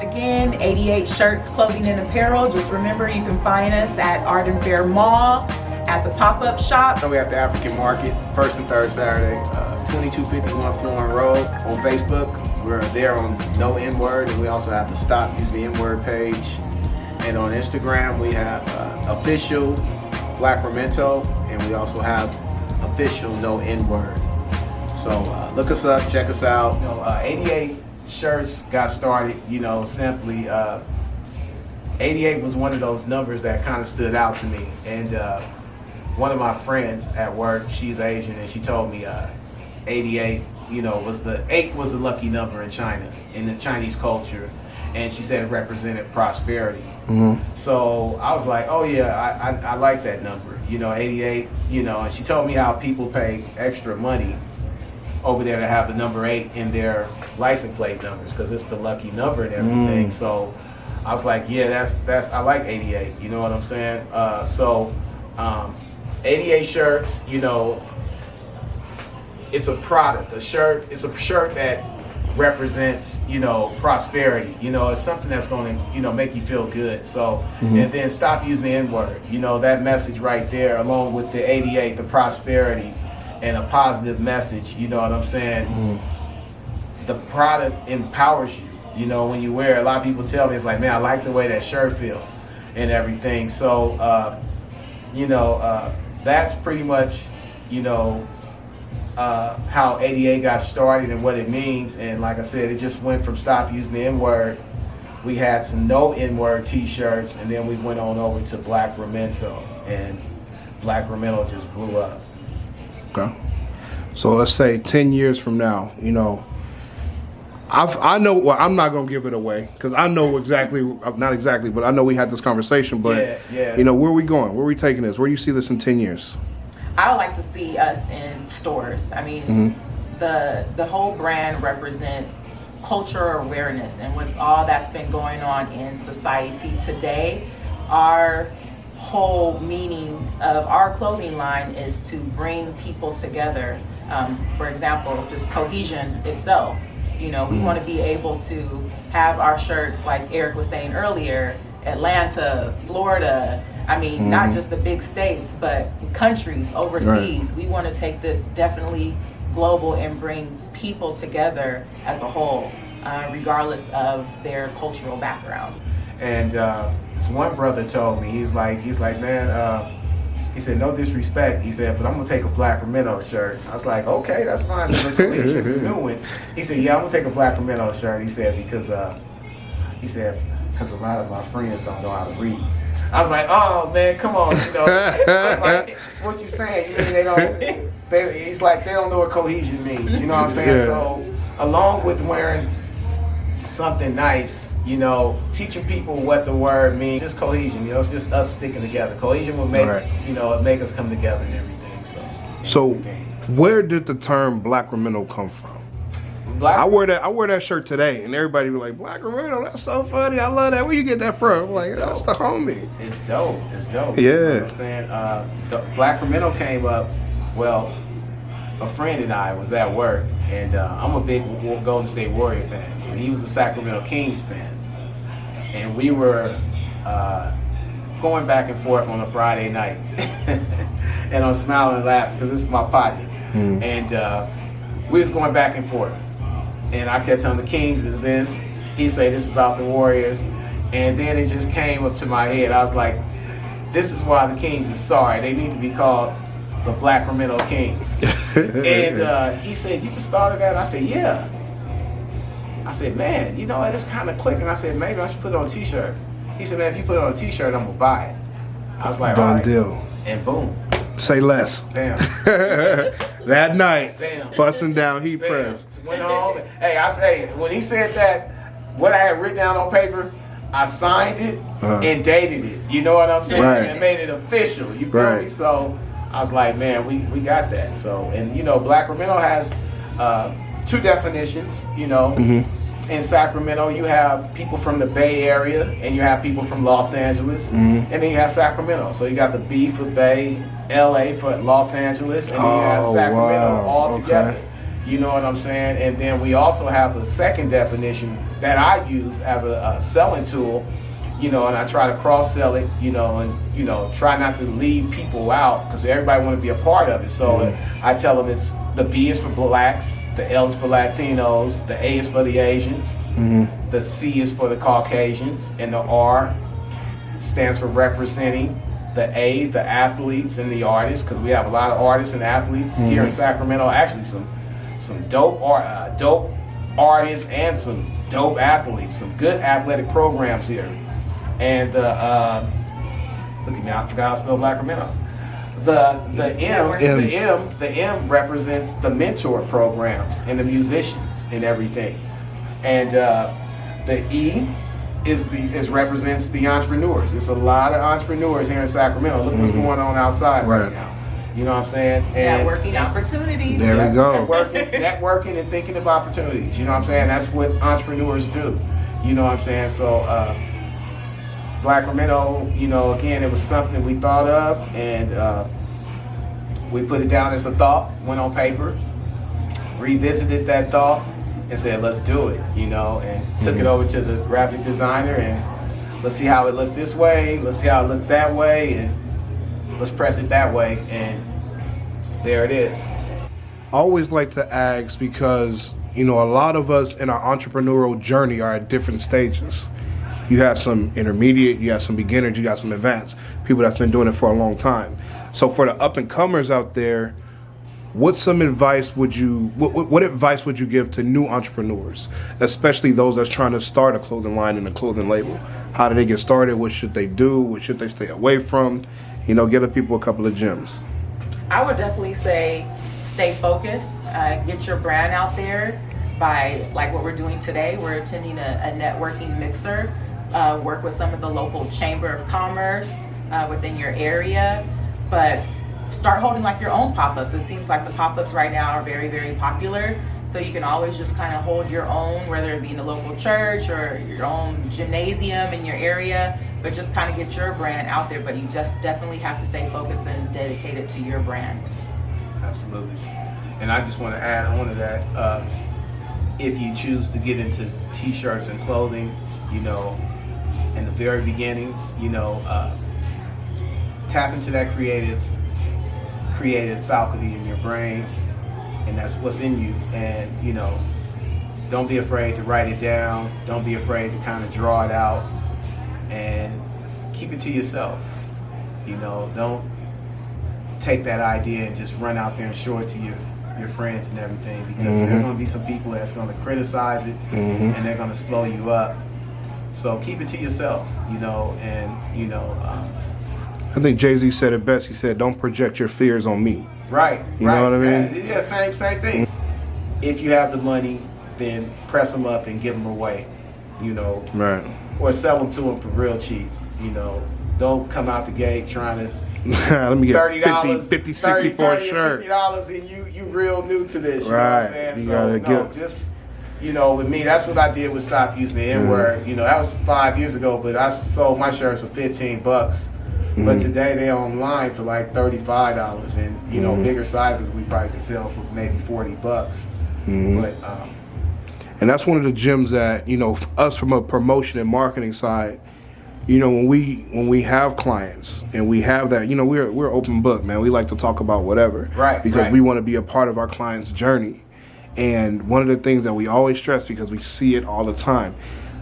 it again, 88 Shirts, Clothing and Apparel. Just remember, you can find us at Arden Fair Mall, at the pop-up shop. So we have the African Market, first and third Saturday, 2251 Florin Road. On Facebook, we're there on No N-Word, and we also have the Stop Use the N-Word page. And on Instagram, we have official Black Memento, and we also have official No N-Word. So look us up, check us out. 88 Shirts got started, simply. 88 was one of those numbers that kind of stood out to me. And one of my friends at work, she's Asian, and she told me 88, was the 8 was the lucky number in China, in the Chinese culture. And she said it represented prosperity. Mm-hmm. So I was like, oh yeah, I like that number, 88, and she told me how people pay extra money over there to have the number 8 in their license plate numbers because it's the lucky number and everything. So I was like, yeah, that's I like 88. You know what I'm saying? 88 Shirts. It's a product. It's a shirt that represents prosperity. It's something that's going to make you feel good. So and then stop using the N-word. That message right there, along with the 88, the prosperity. And a positive message, you know what I'm saying? The product empowers you, when you wear it. A lot of people tell me, it's like, man, I like the way that shirt feel and everything. So, that's pretty much, how 88 got started and what it means. And like I said, it just went from stop using the N-word. We had some no N-word t-shirts, and then we went on over to Black Memento, and Black Memento just blew up. Okay. So let's say 10 years from now, I know, well, I'm not going to give it away because I know exactly, not exactly, but I know we had this conversation, but yeah. Where are we going? Where are we taking this? Where do you see this in 10 years? I would like to see us in stores. I mean, the whole brand represents cultural awareness and what's all that's been going on in society today. Our whole meaning of our clothing line is to bring people together. For example, just cohesion itself. We want to be able to have our shirts, like Eric was saying earlier, Atlanta, Florida, not just the big states, but countries overseas. Right. We want to take this definitely global and bring people together as a whole, regardless of their cultural background. And this one brother told me, he's like, man, he said, no disrespect. He said, but I'm gonna take a Black Memento shirt. I was like, okay, that's fine. So it's just a new one. He said, yeah, I'm gonna take a Black Memento shirt. He said, because a lot of my friends don't know how to read. I was like, oh man, come on, I was like, what you saying? You mean he's like, they don't know what cohesion means. You know what I'm saying? Yeah. So along with wearing something nice, teaching people what the word means, just cohesion, it's just us sticking together. Cohesion will make, make us come together and everything. So where did the term Black Memento come from? I wear that shirt today, and everybody be like, Black Memento, that's so funny. I love that. Where you get that from? I'm like, that's the homie. It's dope. Yeah. You know what I'm saying? The Black Memento came up, well, a friend and I was at work, and I'm a big Golden State Warrior fan, and he was a Sacramento Kings fan. And we were going back and forth on a Friday night, and I'm smiling and laughing because this is my partner. And we was going back and forth, and I kept telling the Kings is this, he said this about the Warriors, and then it just came up to my head. I was like, this is why the Kings is sorry. They need to be called the Black Memento Kings. And he said, you just thought of that? I said, yeah. I said, man, it's kind of clicking. I said, maybe I should put it on a t-shirt. He said, man, if you put it on a t-shirt, I'm gonna buy it. I was like, all right. Deal. And boom. Say less. Damn. That night, damn. Busting down heat press. Went home. Hey, when he said that, what I had written down on paper, I signed it and dated it. You know what I'm saying? Right. And made it official. You feel me? So I was like, man, we got that. So, and Black Memento has two definitions, In Sacramento, you have people from the Bay Area, and you have people from Los Angeles, and then you have Sacramento. So you got the B for Bay, LA for Los Angeles, and then you have Sacramento all together. You know what I'm saying? And then we also have a second definition that I use as a selling tool, you know, and I try to cross sell it, you know, and, you know, try not to leave people out because everybody want to be a part of it. So I tell them it's the B is for blacks, the L is for Latinos, the A is for the Asians, the C is for the Caucasians, and the R stands for representing the A, the athletes and the artists, because we have a lot of artists and athletes here in Sacramento. Actually, some dope artists and some dope athletes, some good athletic programs here. And look at me, I forgot how to spell Sacramento. The M represents the mentor programs and the musicians and everything. And the E represents the entrepreneurs. There's a lot of entrepreneurs here in Sacramento. Look what's going on outside right now. You know what I'm saying? And networking opportunities. There we go. Networking and thinking of opportunities. You know what I'm saying? That's what entrepreneurs do. You know what I'm saying? So Sacramento, you know, again, it was something we thought of, and we put it down as a thought, went on paper, revisited that thought, and said, let's do it, you know, and took it over to the graphic designer, and let's see how it looked this way, let's see how it looked that way, and let's press it that way, and there it is. I always like to ask because, you know, a lot of us in our entrepreneurial journey are at different stages. You have some intermediate, you have some beginners, you got some advanced, people that's been doing it for a long time. So for the up-and-comers out there, what advice would you give to new entrepreneurs, especially those that's trying to start a clothing line and a clothing label? How do they get started? What should they do? What should they stay away from? You know, give the people a couple of gems. I would definitely say stay focused, get your brand out there by, like what we're doing today. We're attending a networking mixer, work with some of the local chamber of commerce within your area, but start holding like your own pop-ups. It seems like the pop-ups right now are very, very popular. So you can always just kind of hold your own, whether it be in a local church or your own gymnasium in your area, but just kind of get your brand out there. But you just definitely have to stay focused and dedicated to your brand. Absolutely. And I just want to add on to that, if you choose to get into t-shirts and clothing, you know, in the very beginning, you know, tap into that creative faculty in your brain, and that's what's in you. And, you know, don't be afraid to write it down. Don't be afraid to kind of draw it out, and keep it to yourself. You know, don't take that idea and just run out there and show it to your friends and everything, because there are going to be some people that's going to criticize it, and they're going to slow you up. So keep it to yourself, you know, and, you know, I think Jay-Z said it best. He said, don't project your fears on me. Right. You know what I mean? Yeah, same thing. If you have the money, then press them up and give them away, you know. Right. Or sell them to them for real cheap, you know. Don't come out the gate trying to let me get $30, 50, 60 for a shirt. $50 and you real new to this, you right. know what I'm saying? So, just, you know, with me, that's what I did with Stop Using the N-Word. You know, that was 5 years ago, but I sold my shirts for $15. But today they're online for like $35, and you know, bigger sizes we probably could sell for maybe $40. But and that's one of the gems that, you know, us from a promotion and marketing side, you know, when we have clients and we have that, you know, we're open book, man. We like to talk about whatever, right? Because we want to be a part of our client's journey. And one of the things that we always stress, because we see it all the time,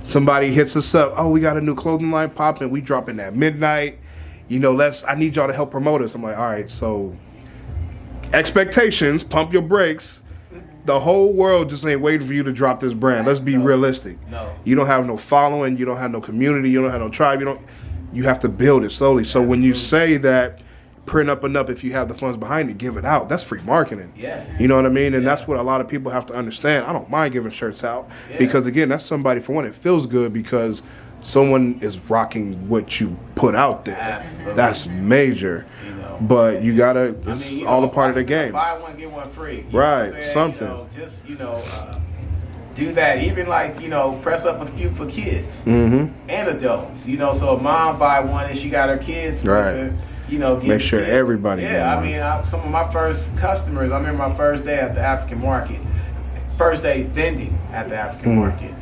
somebody hits us up, oh, we got a new clothing line popping, we drop in at midnight. You know, I need y'all to help promote us. I'm like, all right, so expectations, pump your brakes. The whole world just ain't waiting for you to drop this brand. Let's be realistic. No. You don't have no following, you don't have no community, you don't have no tribe, you have to build it slowly. So when you say that print up enough, if you have the funds behind it, give it out. That's free marketing. Yes. You know what I mean? And that's what a lot of people have to understand. I don't mind giving shirts out because again, that's somebody, for one, it feels good because someone is rocking what you put out there. Absolutely. That's major. You know, but you gotta, it's all a part of the game. Buy one, get one free. Right, something. You know, just, you know, do that. Even like, you know, press up a few for kids and adults. You know, so if mom buy one and she got her kids, Make sure kids. everybody. Yeah, I mean, some of my first customers. I remember my first day at the African market, first day vending at the African market.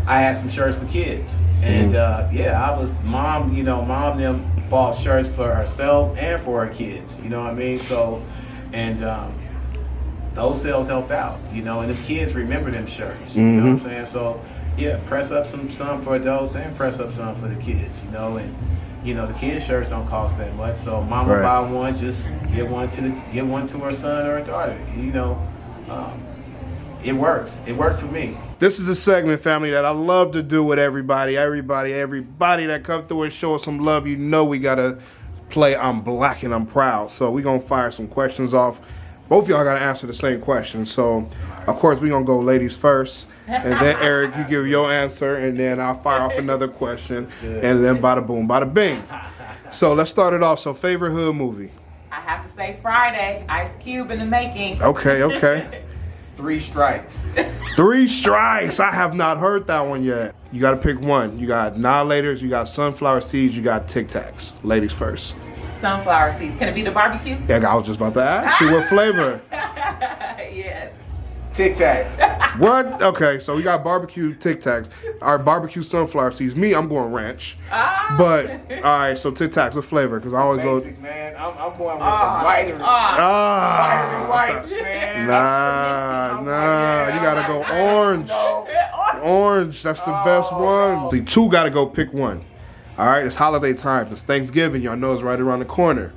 I had some shirts for kids, and I was mom. Mom them bought shirts for herself and for her kids. You know what I mean? So, and those sales helped out. And the kids remember them shirts. You know what I'm saying? So, yeah, press up some for adults and press up some for the kids. And the kids' shirts don't cost that much. So, mama buy one, just give one to her son or her daughter. It works. It worked for me. This is a segment, family, that I love to do with everybody. Everybody that come through and show us some love. We gotta play I'm Black and I'm Proud. So we're gonna fire some questions off. Both of y'all gotta answer the same question. So of course we're gonna go ladies first. And then Eric, you give your answer, and then I'll fire off another question. And then bada boom, bada bing. So let's start it off. So favorite hood movie? I have to say Friday, Ice Cube in the making. Okay. 3 Strikes. 3 Strikes. I have not heard that one yet. You got to pick one. You got Annihilators, you got Sunflower Seeds, you got Tic Tacs. Ladies first. Sunflower Seeds. Can it be the barbecue? Yeah, I was just about to ask you what flavor. Yes. Tic Tacs. What? Okay, so we got barbecue Tic Tacs. Our barbecue Sunflower Seeds. Me, I'm going ranch. But all right, so Tic Tacs, what flavor? Because I always Basic, go. man. I'm going with the whiter. Whiter than whites, man. Nah. You gotta go orange. Orange. That's the best one. The 2 gotta go pick one. All right, it's holiday time. It's Thanksgiving. Y'all know it's right around the corner.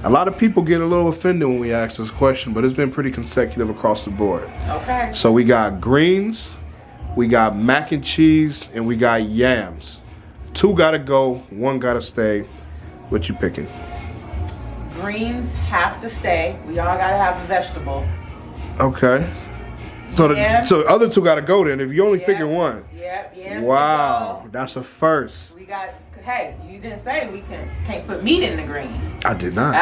A lot of people get a little offended when we ask this question, but it's been pretty consecutive across the board. Okay. So we got greens, we got mac and cheese, and we got yams. 2 gotta go, 1 gotta stay. What you picking? Greens have to stay. We all gotta have a vegetable. Okay. So the other 2 gotta go then. If you only picking one. Yep. Yes. Wow, that's a first. We got. Hey, you didn't say we can't put meat in the greens. I did not.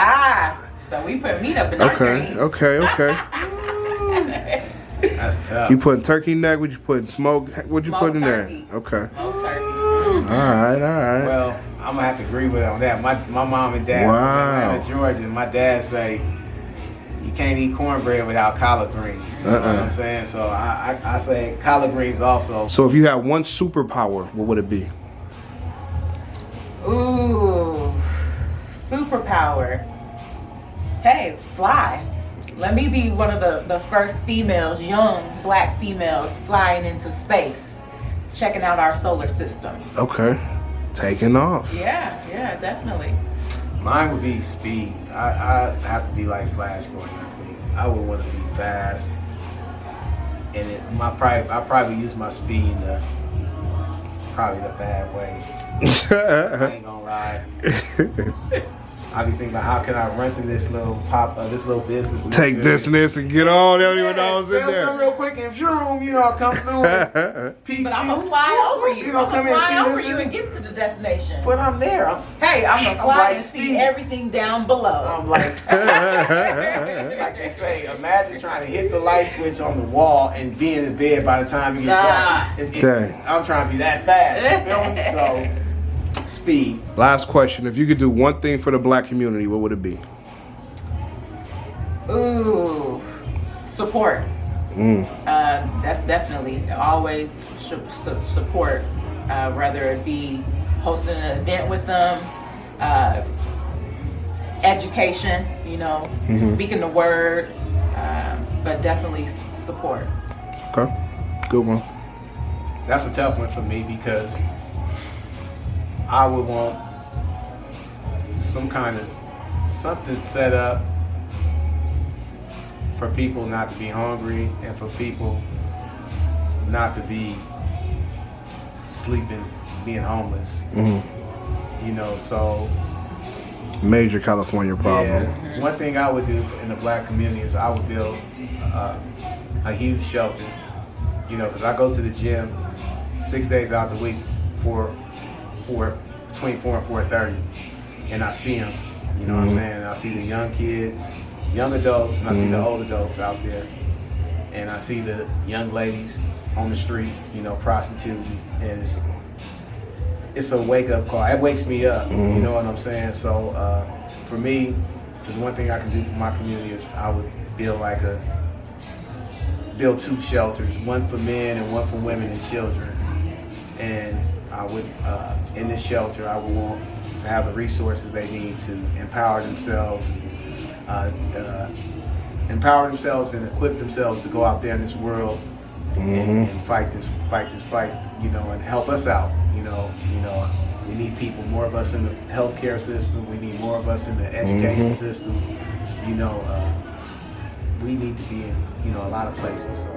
So we put meat up in our greens. Okay. That's tough. You putting turkey neck? What you putting smoke? What you put in turkey. there? Okay. Smoked turkey. All right. Well, I'm gonna have to agree with her on that. My mom and dad from Atlanta, Georgia, and my dad say you can't eat cornbread without collard greens. You know what I'm saying? So I say collard greens also. So if you had one superpower, what would it be? Ooh, superpower. Hey, fly. Let me be one of the first females, young black females, flying into space, checking out our solar system. Okay. Taking off. Yeah, definitely. Mine would be speed. I have to be like Flash Gordon, I think. I would want to be fast. And I probably use my speed in probably the bad way. I ain't gonna lie. I be thinking about how can I run through this little business. Take this and this and get on. They don't even know I was in sell there. some real quick and come through and peep. But I'm gonna fly over you. I'm come gonna in fly and over see you this. and get to the destination. But I'm there. I'm gonna fly and see everything down below. I'm like they say, imagine trying to hit the light switch on the wall and being in bed by the time you get done. I'm trying to be that fast. You feel me? So. Speed. Last question. If you could do one thing for the black community, what would it be? Ooh, support. That's definitely always support, whether it be hosting an event with them, education, speaking the word, but definitely support. Okay, good one. That's a tough one for me because I would want something set up for people not to be hungry and for people not to be sleeping, being homeless. So major California problem. Yeah, one thing I would do in the black community is I would build a huge shelter. Because I go to the gym 6 days out the week for between 4 and 4:30, and I see them. You know what I'm saying? I see the young kids, young adults, and I see the old adults out there, and I see the young ladies on the street, prostituting, and it's a wake up call. It wakes me up. You know what I'm saying? So for me, if there's one thing I can do for my community is I would build 2 shelters, one for men and one for women and children. And I would, in this shelter, I would want to have the resources they need to empower themselves and equip themselves to go out there in this world and fight this fight, and help us out. We need people, more of us in the healthcare system. We need more of us in the education system. We need to be in, a lot of places. So